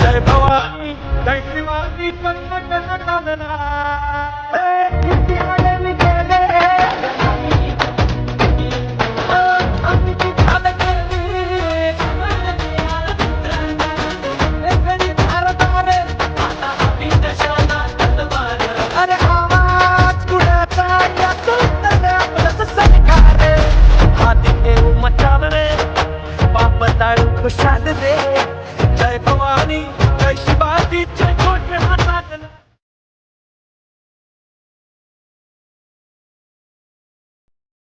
जय भवानी जय शिवाजी अरे आवाज कुणाचा यातून आपलं सरकार हाती देऊ मचाल रे बाप दाळू खुशाल रे